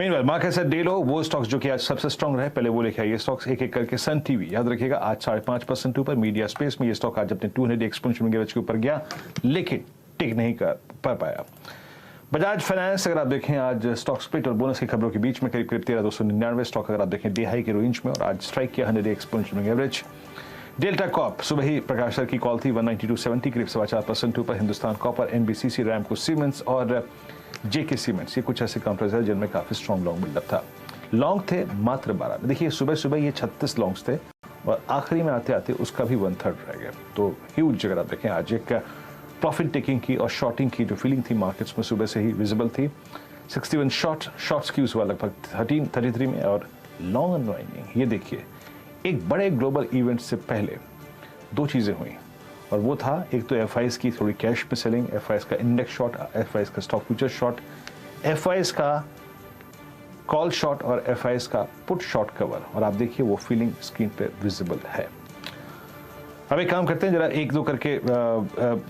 Meanwhile market से day लो, वो stocks जो कि आज सबसे स्ट्रांग रहे पहले वो लेके आइए स्टॉक्स एक एक करके। सन टीवी याद रखिएगा आज 5.5% ऊपर। मीडिया स्पेस में ये स्टॉक आज अपने 200 एक्सपोनेंशियल एवरेज के ऊपर गया लेकिन टिक नहीं कर पाया। बजाज फाइनेंस अगर आप देखें आज स्टॉक स्प्लिट और बोनस की खबरों के बीच में करीब 13,299 स्टॉक अगर आप देखें डे हाई के रेंज में और आज स्ट्राइक किया 100 एक्सपोनेंशियल एवरेज। डेल्टा कॉप सुबह ही प्रकाश सर की कॉल थी 192.70 करीब 4.25% ऊपर। Hindustan copper, NBCC, Ramco cements और जेके सीमेंट्स ये कुछ ऐसे कंपनीज है जिनमें काफी स्ट्रॉन्ग लॉन्ग बिल्डअप था। लॉन्ग थे मात्र 12। देखिए सुबह सुबह ये 36 लॉन्ग्स थे और आखिरी में आते आते उसका भी 1/3 रह गया। तो ह्यूज अगर आप देखें आज एक प्रॉफिट टेकिंग की और शॉर्टिंग की जो फीलिंग थी मार्केट्स में सुबह से ही विजिबल थी। 61 शॉर्ट्स की हुआ लगभग 1333 में और लॉन्ग अनवाइंडिंग ये देखिए एक बड़े ग्लोबल इवेंट से पहले दो चीजें हुई और वो था एक तो एफआईएस की थोड़ी कैश में सेलिंग, एफआईएस का इंडेक्स शॉर्ट, एफआईएस का स्टॉक फ्यूचर शॉर्ट, एफआईएस का कॉल शॉर्ट और एफआईएस का पुट शॉर्ट कवर। और आप देखिए वो फीलिंग स्क्रीन पे विजिबल है। अब एक काम करते हैं जरा एक दो करके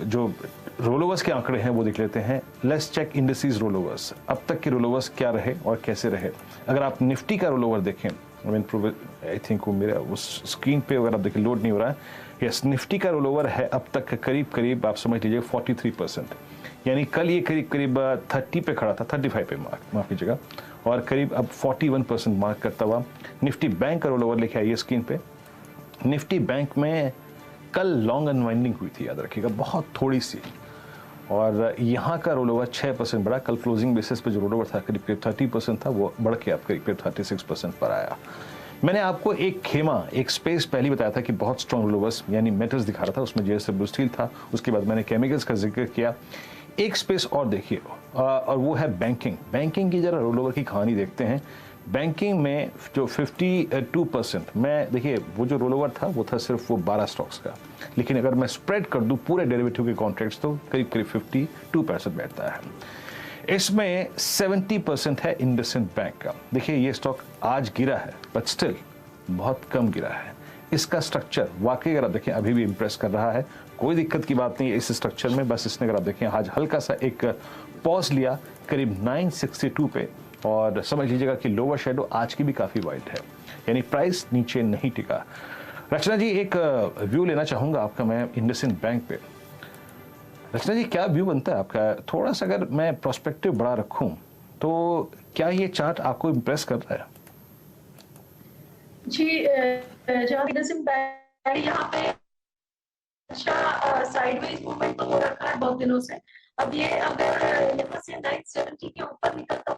जो रोलोवर्स के आंकड़े हैं वो देख लेते हैं। Let's check indices rollovers. अब तक के रोलोवर्स क्या रहे और कैसे रहे। अगर आप निफ्टी का रोलोवर देखें, आई थिंक वो मेरा उस स्क्रीन पे अगर आप देखें लोड नहीं हो रहा है। यस, निफ्टी का रोलोवर है अब तक करीब आप समझ लीजिए 43%। यानी कल ये करीब 30 पे खड़ा था, 35 पे माफ कीजिएगा, और करीब अब 41% मार्क करता हुआ निफ्टी बैंक का रोलोवर लेके आइए स्क्रीन पे। निफ्टी बैंक में कल लॉन्ग अनवाइंडिंग हुई थी याद रखिएगा, बहुत थोड़ी सी, और यहाँ का रोलोवर 6% बढ़ा। कल क्लोजिंग बेसिस पे जो रोलोवर था करीब 30% था, वो बढ़ के अब करीब 36% पर आया। मैंने आपको एक खेमा एक स्पेस पहले बताया था कि बहुत स्ट्रॉन्ग रोलोवर्स यानी मेटल्स दिखा रहा था, उसमें जेएसडब्ल्यू स्टील था, उसके बाद मैंने केमिकल्स का जिक्र किया। एक स्पेस और देखिए और वो है बैंकिंग की जरा रोलोवर की कहानी देखते हैं। बैंकिंग में जो 52% मैं देखिए वो जो रोलोवर था वो था सिर्फ वो 12 स्टॉक्स का, लेकिन अगर मैं स्प्रेड कर दूं पूरे डेरिवेटिव के कॉन्ट्रैक्ट्स तो करीब 52% बैठता है। इसमें 70% है इंडसइंड बैंक का। देखिए ये स्टॉक आज गिरा है बट स्टिल बहुत कम गिरा है। इसका स्ट्रक्चर वाकई अगर आप देखें अभी भी इंप्रेस कर रहा है, कोई दिक्कत की बात नहीं है इस स्ट्रक्चर में। बस इसने अगर आप देखें आज हल्का सा एक पॉज लिया करीब 962 पे, और समझ लीजिएगा कि लोअर शेडो आज की भी काफी वाइड है, यानी प्राइस नीचे नहीं टिका। रचना जी एक व्यू लेना चाहूंगा आपका मैं इंडसइंड बैंक पे। रचना जी क्या व्यू बनता है आपका? थोड़ा सा अगर मैं प्रोस्पेक्टिव बड़ा रखूं तो क्या ये चार्ट आपको इम्प्रेस कर रहा है? जी जहाँ इंडसइंड बैंक यहाँ पे अच्छा साइडवेज मूवमेंट तो हो रखा है बहुत दिनों से। अब ये अगर यहाँ से 970 के ऊपर निकलता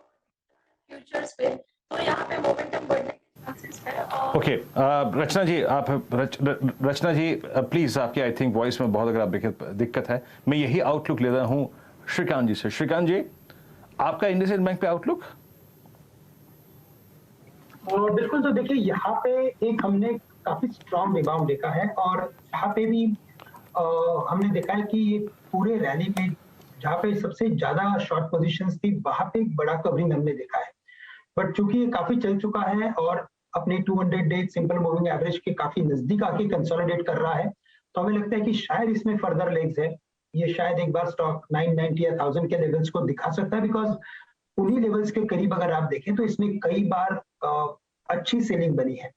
फ्यूचर्स पे तो यहाँ पे मोमेंटम बढ़ने के चांसेस है। ओके रचना जी आप रचना जी प्लीज आपकी आई थिंक वॉइस में बहुत अगर आप देखें दिक्कत है। मैं यही आउटलुक ले रहा हूँ श्रीकांत जी से। श्रीकांत जी आपका इंडसइंड बैंक पे आउटलुक? बिल्कुल, तो देखिए यहाँ पे एक हमने काफी स्ट्रॉन्ग रिबाउंड देखा है और यहाँ पे भी हमने देखा है कि ये पूरे रैली में जहाँ पे सबसे ज्यादा शॉर्ट पोजीशंस थी वहां पे एक बड़ा कवरिंग हमने देखा है। बट चूंकि ये काफी चल चुका है और अपने 200 डे सिंपल मूविंग एवरेज के काफी नजदीक आके कंसोलिडेट कर रहा है, तो हमें लगता है कि शायद इसमें फर्दर लेग्स है। ये शायद एक बार स्टॉक 990 या 1000 के लेवल्स को दिखा सकता है, बिकॉज उन्हीं लेवल्स के करीब अगर आप देखें तो इसमें कई बार अच्छी सेलिंग बनी है।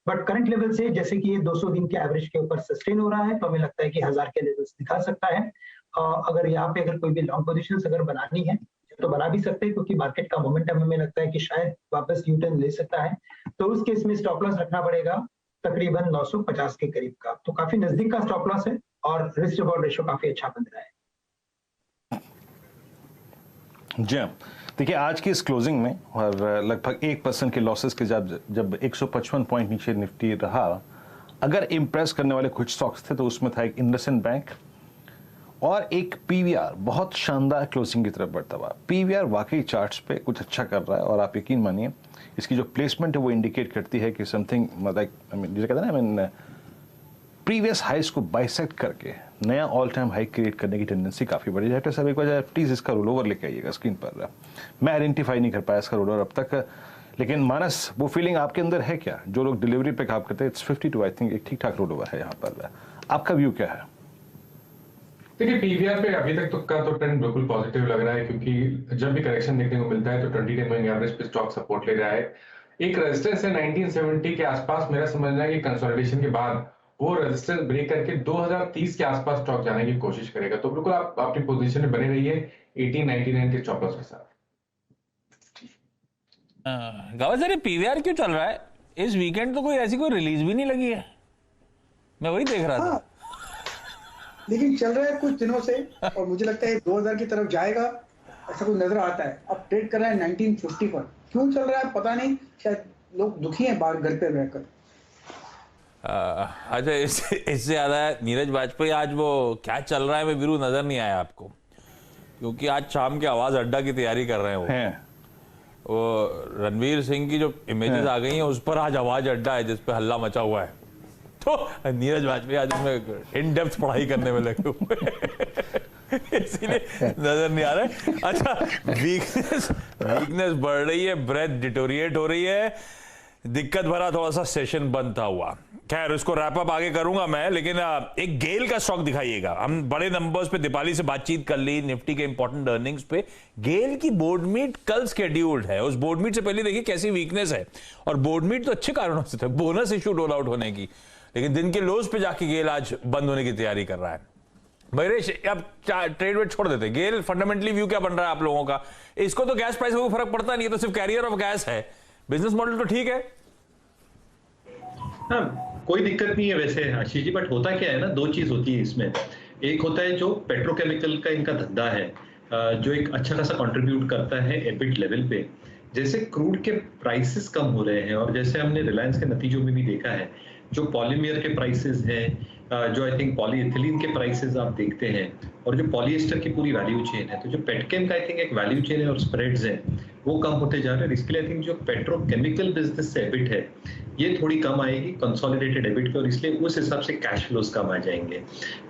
बट करंट लेवल से जैसे कि ये 200 दिन के एवरेज के ऊपर सस्टेन हो रहा है, तो हमें लगता है कि 1000 के लेवल्स दिखा सकता है। अगर यहाँ पे अगर कोई भी लॉन्ग पोजीशंस अगर बनानी है तो बना भी सकते हैं, क्योंकि मार्केट का मोमेंटम हमें लगता है कि शायद वापस यू टर्न ले सकता है। तो उस केस में स्टॉप लॉस रखना पड़ेगा तकरीबन 950 के करीब का, तो काफी नजदीक का स्टॉप लॉस है और रिस्क रिवॉर्ड रेशियो काफी अच्छा बन रहा है। जी देखिए आज की इस क्लोजिंग में और लगभग 1% के लॉसेस के जब 155 पॉइंट नीचे निफ्टी रहा, अगर इम्प्रेस करने वाले कुछ स्टॉक्स थे तो उसमें था एक इंडसइंड बैंक और एक पीवीआर बहुत शानदार क्लोजिंग की तरफ बढ़ता हुआ। पीवीआर वाकई चार्ट्स पे कुछ अच्छा कर रहा है और आप यकीन मानिए इसकी जो प्लेसमेंट है वो इंडिकेट करती है कि समथिंग लाइक जिसे कहते हैं ना प्रीवियस हाइस को बाइसेक्ट करके नया ऑल टाइम हाई क्रिएट करने की टेंडेंसी काफी बड़ी है। सब एक बार प्लीज इसका रोलोवर लेके आइएगा स्क्रीन पर। मैं आइडेंटिफाई नहीं कर पाया इसका रोलोवर अब तक, लेकिन मानस वो फीलिंग आपके अंदर है क्या? जो लोग डिलीवरी पे काम करते हैं इट्स 52 आई थिंक एक ठीक ठाक रोलोवर है यहाँ पर। आपका व्यू क्या है? देखिए पीवीआर पे अभी तक तो ट्रेंड बिल्कुल पॉजिटिव लग रहा है, क्योंकि जब भी करेक्शन देखने को मिलता है तो 20-day मूविंग एवरेज पे स्टॉक सपोर्ट ले रहा है। एक रेजिस्टेंस है 1970 के आसपास, मेरा समझना है कि कंसोलिडेशन के बाद वो रेजिस्टेंस ब्रेक करके 2030 के आसपास स्टॉक जाने की कोशिश करेगा। तो बिल्कुल आप अपनी पोजीशन में बने रहिए 1899 के स्टॉप लॉस के साथ। गावा सर, ये पीवीआर क्यों चल रहा है? इस वीकेंड तो कोई ऐसी कोई रिलीज भी नहीं लगी है, मैं वही देख रहा था। लेकिन चल रहा है कुछ दिनों से और मुझे लगता है 2000 की तरफ जाएगा, ऐसा कुछ नजर आता है। अब ट्रेड कर रहा है 1950 पर, क्यों चल रहा है पता नहीं, शायद लोग दुखी हैं बाहर घर पे रहकर। अच्छा, इससे ज्यादा नीरज वाजपेयी आज वो क्या चल रहा है में वीरू नजर नहीं आया आपको? क्योंकि आज शाम के आवाज अड्डा की तैयारी कर रहे हैं वो रणवीर सिंह की जो इमेजेस आ गई हैं उस पर आज आवाज अड्डा है जिस पे हल्ला मचा हुआ है। तो नीरज वाजपेयी आज उसमें इन डेप्थ पढ़ाई करने में लगे हुए इसीलिए नजर नहीं आ रहा है। अच्छा, वीकनेस बढ़ रही है, ब्रेथ डिटोरिएट हो रही है, दिक्कत भरा थोड़ा सा सेशन बंद था हुआ। खैर, उसको रैप अप आगे करूंगा मैं, लेकिन एक गेल का स्टॉक दिखाइएगा। हम बड़े नंबर्स पे दीपावली से बातचीत कर ली, निफ्टी के इंपॉर्टेंट अर्निंग्स पे। गेल की बोर्ड मीट कल स्केड्यूल्ड है, उस बोर्ड मीट से पहले देखिए कैसी वीकनेस है। और बोर्ड मीट तो अच्छे कारणों से था, बोनस इशू रोल आउट होने की, लेकिन दिन के लोज पे जाके गेल आज बंद होने की तैयारी कर रहा है। महेश, अब ट्रेड वेट छोड़ देते, गेल फंडामेंटली व्यू क्या बन रहा है आप लोगों का? इसको तो गैस प्राइस में कोई फर्क पड़ता नहीं है, तो सिर्फ कैरियर ऑफ गैस है, बिजनेस मॉडल तो ठीक है। हाँ, कोई दिक्कत नहीं है वैसे आशीष जी, बट होता क्या है ना, दो चीज होती है इसमें। एक होता है जो पेट्रोकेमिकल का इनका धंधा है, जो एक अच्छा खासा कंट्रीब्यूट करता है एबिट लेवल पे। जैसे क्रूड के प्राइसेस कम हो रहे हैं और जैसे हमने रिलायंस के नतीजों में भी देखा है, जो पॉलीमियर के प्राइसेस हैं, जो आई थिंक पॉलीइथिलीन के प्राइसेस आप देखते हैं, और जो पॉलिएस्टर की पूरी वैल्यू चेन है, तो जो पेटकेम का आई थिंक एक वैल्यू चेन है और स्प्रेड्स हैं वो कम होते जा रहे हैं। इसके लिए आई थिंक जो पेट्रोकेमिकल बिजनेस से एबिट है ये थोड़ी कम आएगी कंसोलिडेटेड एबिट के, और इसलिए उस हिसाब से कैश फ्लोज कम आ जाएंगे।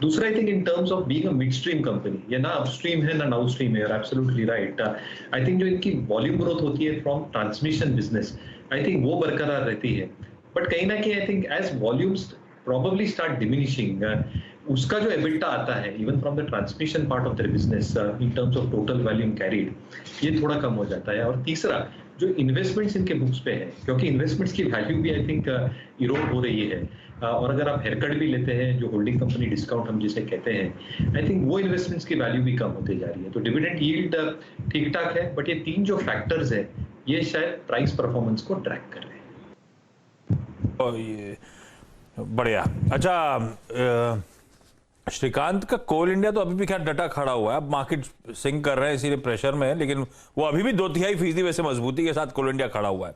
दूसरा, I think in terms of being a midstream company, ये ना अपस्ट्रीम है ना डाउनस्ट्रीम है, एब्सोल्युटली राइट। आई थिंक जो इनकी वॉल्यूम ग्रोथ होती है from transmission business, I think वो बरकरार रहती है। बट कहीं ना कहीं I think as volumes probably start diminishing, उसका जो एबिटा आता है even from the transmission part of the business in terms of total volume carried, ये थोड़ा कम हो जाता है। और तीसरा, जो इन्वेस्टमेंट्स इनके बुक्स पे है, क्योंकि इन्वेस्टमेंट्स की वैल्यू भी आई थिंक इरोड हो रही है, और अगर आप हेयरकट भी लेते हैं, जो होल्डिंग कंपनी डिस्काउंट हम जिसे कहते हैं, आई थिंक वो इन्वेस्टमेंट्स की वैल्यू भी कम होते जा रही है। तो डिविडेंड यील्ड ठीक ठाक है, बट ये तीन जो फैक्टर्स है ये शायद प्राइस परफॉर्मेंस को ट्रैक कर रहे हैं। ये बढ़िया। अच्छा, श्रीकांत का कोल इंडिया तो अभी भी खैर डटा खड़ा हुआ है, अब मार्केट सिंक कर रहे हैं इसीलिए प्रेशर में है, लेकिन वो अभी भी 2/3% वैसे मजबूती के साथ कोल इंडिया खड़ा हुआ है।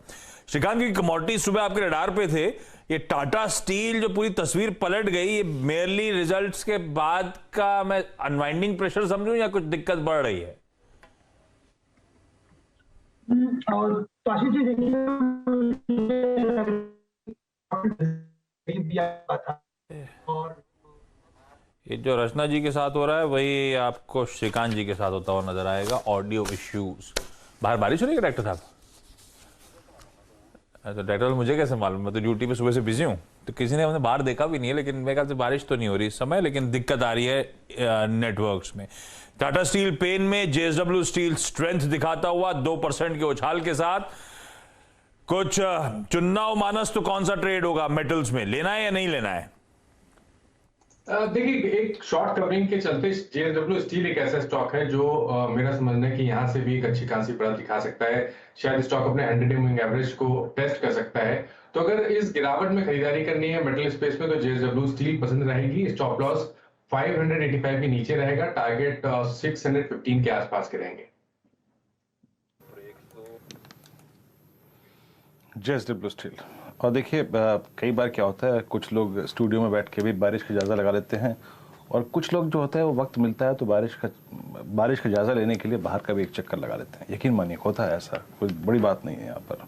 श्रीकांत की कमोडिटीज सुबह आपके रडार पे थे, ये टाटा स्टील जो पूरी तस्वीर पलट गई, ये मेयरली रिजल्ट्स के बाद का मैं अनवाइंडिंग प्रेशर समझूं या कुछ दिक्कत बढ़ रही है? और तो आशीष जी देखिए, और ये जो रचना जी के साथ हो रहा है वही आपको श्रीकांत जी के साथ होता हुआ नजर आएगा। ऑडियो इश्यूज, बाहर बारिश हो रही है डायरेक्टर साहब? तो डायरेक्टर मुझे कैसे मालूम, मैं तो ड्यूटी पे सुबह से बिजी हूँ, तो किसी ने हमने बाहर देखा भी नहीं है, लेकिन मेरे ख्याल से बारिश तो नहीं हो रही इस समय, लेकिन दिक्कत आ रही है नेटवर्क्स में। टाटा स्टील पेन में, जेएसडब्ल्यू स्टील स्ट्रेंथ दिखाता हुआ 2% के उछाल के साथ। कुछ चुनना हो मानस तो कौन सा ट्रेड होगा मेटल्स में, लेना है या नहीं लेना है? देखिए, एक शॉर्ट कवरिंग के चलते जेएसडब्ल्यू स्टील एक ऐसा स्टॉक है जो मेरा समझना है कि यहाँ से भी एक अच्छी खासी बढ़त दिखा सकता है। शायद स्टॉक अपने 100-day मूविंग एवरेज को टेस्ट कर सकता है। तो अगर इस गिरावट में खरीदारी करनी है मेटल स्पेस में तो जेएसडब्ल्यू स्टील पसंद रहेगी। स्टॉप लॉस 585 के नीचे रहेगा, टारगेट 615 के आसपास के रहेंगे। JSW steel. और देखिए, कई बार क्या होता है, कुछ लोग स्टूडियो में बैठ के भी बारिश का जायजा लगा लेते हैं, और कुछ लोग जो होता है वो वक्त मिलता है तो बारिश का जायजा लेने के लिए बाहर का भी एक चक्कर लगा लेते हैं। यकीन मानिए होता है ऐसा, कोई बड़ी बात नहीं है यहाँ पर।